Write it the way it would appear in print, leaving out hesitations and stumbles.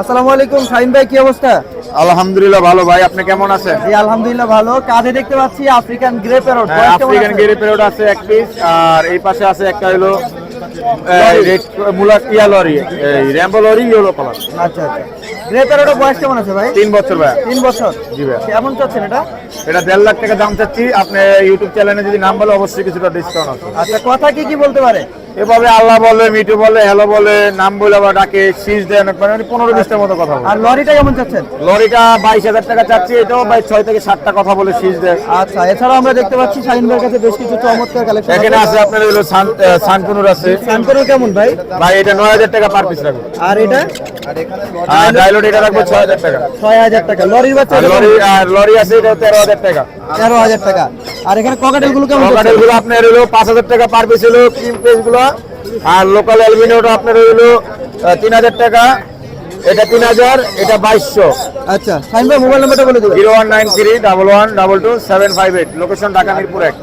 আসসালামু আলাইকুম শাহিন ভাই, কি অবস্থা? আলহামদুলিল্লাহ ভালো ভাই, আপনি কেমন আছেন? জি আলহামদুলিল্লাহ ভালো। কাঁধে দেখতে পাচ্ছি African grey parrot. African grey parrot আছে এক পিস, আর এই পাশে আছে একটা হলো রেড মুলাট ইয়া lory, rainbow lory yellow colour. আচ্ছা আচ্ছা, গ্রে প্যারটের বয়স কেমন আছে ভাই? 3 বছর ভাই। 3 বছর। জি ভাই। কেমন চাচ্ছেন এটা? এটা 1.5 লাখ টাকা দাম চাচ্ছি। আপনি ইউটিউব চ্যানেলে যদি নাম বলে অবশ্যই কিছুটা ডিসকাউন্ট আছে। আচ্ছা, কথা কি কি বলতে পারে? এভাবে আল্লাহ বলে, মিটু বলে, হ্যালো বলে, নাম বলে আবার ডাকে, শীষ দেয় অনেক, মানে 15-20টার মতো কথা বলে। আর লরিটা কেমন চাচ্ছেন? লরিটা 22,000 টাকা চাচ্ছি, এটাও 6 থেকে 7টা কথা বলে শীষ দেয়। আচ্ছা, এছাড়াও আমরা দেখতে পাচ্ছি শাহিন ভাইয়ের কাছে বেশ কিছু চমৎকার কালেকশন এখানে আছে আপনার হলো সানকুনুর আছে সানকোনো কেমন ভাই? ভাই, এটা 9,000 টাকা পার পিস রাখবো। আর এটা আর ডাইলোড এটা রাখবো 6,000 টাকা। 6000 টাকা। লরির বাচ্চা আর লরি আছে এটা 13,000 টাকা। 13000 টাকা। আর এখানে ককাটেল গুলো কেমন পকেটের গুলো আপনার হলো 5,000 টাকা পার পিস হলো ক্রিম পেস গুলো। আর লোকাল অ্যালবিনোটা আপনার হলো 3,000 টাকা। এটা 3,000, এটা 2,200। আচ্ছা শাহিন ভাই, মোবাইল নাম্বারটা বলে দিন। 0193 1112 22758, লোকেশন ঢাকা মিরপুর 1।